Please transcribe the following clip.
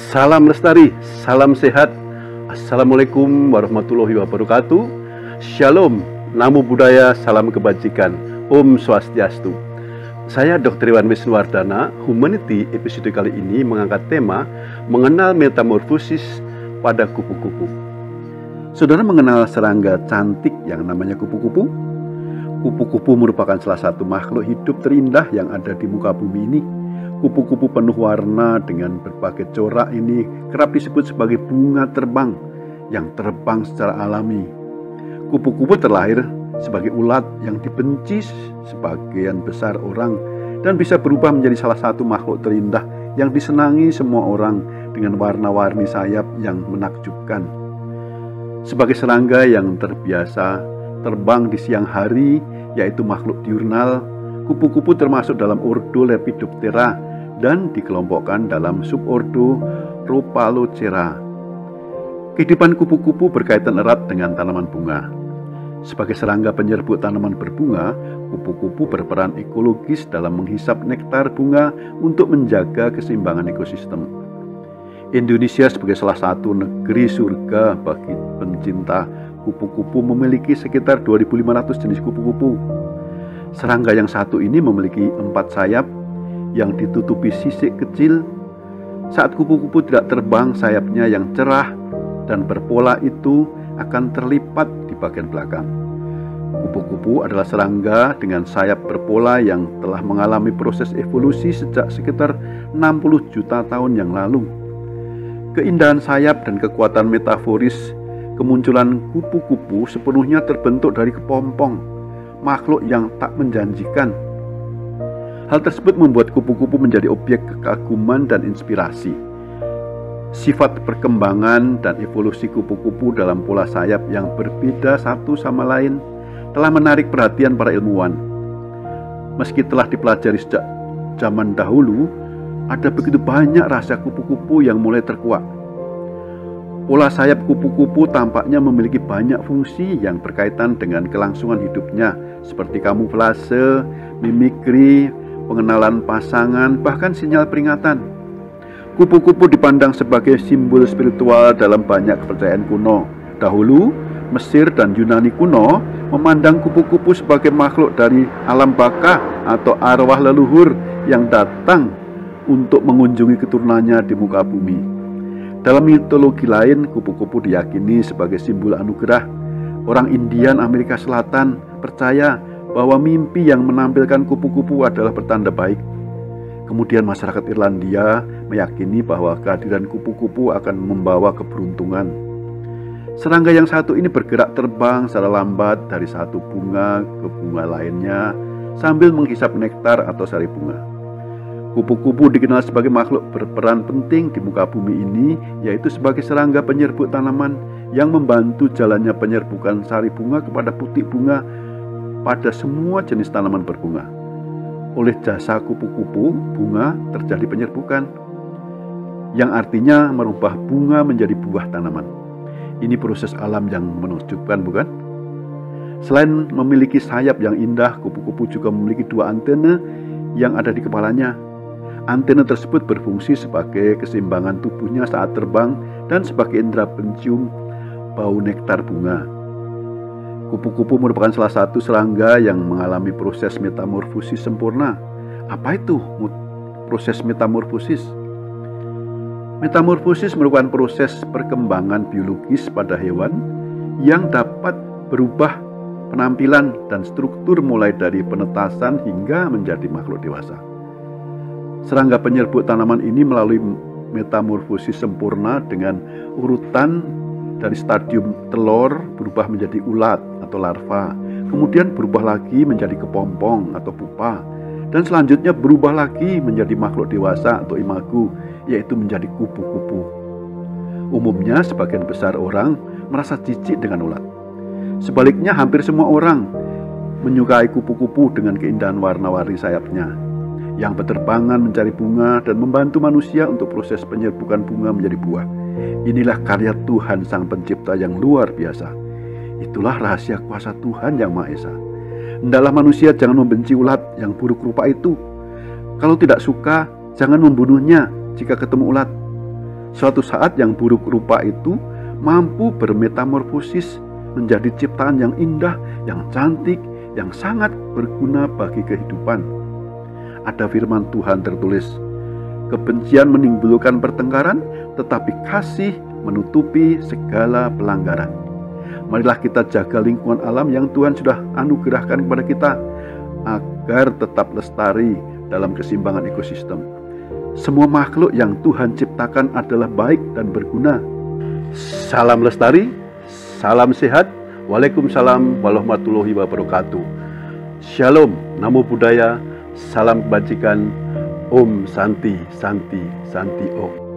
Salam lestari, salam sehat. Assalamualaikum warahmatullahi wabarakatuh. Shalom, namo buddhaya, salam kebajikan. Om Swastiastu. Saya Dr. Iwan Wisnuwardana. Humanity episode kali ini mengangkat tema mengenal metamorfosis pada kupu-kupu. Saudara mengenal serangga cantik yang namanya kupu-kupu? Kupu-kupu merupakan salah satu makhluk hidup terindah yang ada di muka bumi ini. Kupu-kupu penuh warna dengan berbagai corak ini kerap disebut sebagai bunga terbang yang terbang secara alami. Kupu-kupu terlahir sebagai ulat yang dibenci sebagian besar orang dan bisa berubah menjadi salah satu makhluk terindah yang disenangi semua orang dengan warna-warni sayap yang menakjubkan. Sebagai serangga yang terbiasa terbang di siang hari, yaitu makhluk diurnal, kupu-kupu termasuk dalam ordo Lepidoptera dan dikelompokkan dalam subordo Rhopalocera. Kehidupan kupu-kupu berkaitan erat dengan tanaman bunga. Sebagai serangga penyerbuk tanaman berbunga, kupu-kupu berperan ekologis dalam menghisap nektar bunga untuk menjaga keseimbangan ekosistem. Indonesia sebagai salah satu negeri surga bagi pencinta kupu-kupu memiliki sekitar 2.500 jenis kupu-kupu. Serangga yang satu ini memiliki 4 sayap yang ditutupi sisik kecil. Saat kupu-kupu tidak terbang, sayapnya yang cerah dan berpola itu akan terlipat di bagian belakang. Kupu-kupu adalah serangga dengan sayap berpola yang telah mengalami proses evolusi sejak sekitar 60 juta tahun yang lalu. Keindahan sayap dan kekuatan metaforis kemunculan kupu-kupu sepenuhnya terbentuk dari kepompong, makhluk yang tak menjanjikan. Hal tersebut membuat kupu-kupu menjadi objek kekaguman dan inspirasi. Sifat perkembangan dan evolusi kupu-kupu dalam pola sayap yang berbeda satu sama lain telah menarik perhatian para ilmuwan. Meski telah dipelajari sejak zaman dahulu, ada begitu banyak rahasia kupu-kupu yang mulai terkuak. Pola sayap kupu-kupu tampaknya memiliki banyak fungsi yang berkaitan dengan kelangsungan hidupnya, seperti kamuflase, mimikri, pengenalan pasangan, bahkan sinyal peringatan. Kupu-kupu dipandang sebagai simbol spiritual dalam banyak kepercayaan kuno. Dahulu, Mesir dan Yunani kuno memandang kupu-kupu sebagai makhluk dari alam baka atau arwah leluhur yang datang untuk mengunjungi keturunannya di muka bumi. Dalam mitologi lain, kupu-kupu diyakini sebagai simbol anugerah. Orang Indian Amerika Selatan percaya bahwa mimpi yang menampilkan kupu-kupu adalah pertanda baik. Kemudian masyarakat Irlandia meyakini bahwa kehadiran kupu-kupu akan membawa keberuntungan. Serangga yang satu ini bergerak terbang secara lambat dari satu bunga ke bunga lainnya sambil menghisap nektar atau sari bunga. Kupu-kupu dikenal sebagai makhluk berperan penting di muka bumi ini, yaitu sebagai serangga penyerbuk tanaman yang membantu jalannya penyerbukan sari bunga kepada putik bunga pada semua jenis tanaman berbunga. Oleh jasa kupu-kupu, bunga terjadi penyerbukan, yang artinya merubah bunga menjadi buah tanaman. Ini proses alam yang menakjubkan, bukan? Selain memiliki sayap yang indah, kupu-kupu juga memiliki 2 antena yang ada di kepalanya. Antena tersebut berfungsi sebagai keseimbangan tubuhnya saat terbang dan sebagai indera pencium bau nektar bunga. Kupu-kupu merupakan salah satu serangga yang mengalami proses metamorfosis sempurna. Apa itu proses metamorfosis? Metamorfosis merupakan proses perkembangan biologis pada hewan yang dapat berubah penampilan dan struktur mulai dari penetasan hingga menjadi makhluk dewasa. Serangga penyerbuk tanaman ini melalui metamorfosis sempurna dengan urutan dari stadium telur berubah menjadi ulat atau larva, kemudian berubah lagi menjadi kepompong atau pupa, dan selanjutnya berubah lagi menjadi makhluk dewasa atau imago, yaitu menjadi kupu-kupu. Umumnya sebagian besar orang merasa jijik dengan ulat. Sebaliknya hampir semua orang menyukai kupu-kupu dengan keindahan warna-warni sayapnya yang berterbangan mencari bunga dan membantu manusia untuk proses penyerbukan bunga menjadi buah. Inilah karya Tuhan Sang Pencipta yang luar biasa. Itulah rahasia kuasa Tuhan yang Maha Esa. Hendaklah manusia jangan membenci ulat yang buruk rupa itu. Kalau tidak suka, jangan membunuhnya jika ketemu ulat. Suatu saat yang buruk rupa itu mampu bermetamorfosis menjadi ciptaan yang indah, yang cantik, yang sangat berguna bagi kehidupan. Ada firman Tuhan tertulis, kebencian menimbulkan pertengkaran, tetapi kasih menutupi segala pelanggaran. Marilah kita jaga lingkungan alam yang Tuhan sudah anugerahkan kepada kita, agar tetap lestari dalam keseimbangan ekosistem. Semua makhluk yang Tuhan ciptakan adalah baik dan berguna. Salam lestari, salam sehat. Waalaikumsalam warahmatullahi wabarakatuh. Shalom, Namo Buddhaya, salam kebajikan. Om Santi, Santi, Santi Om.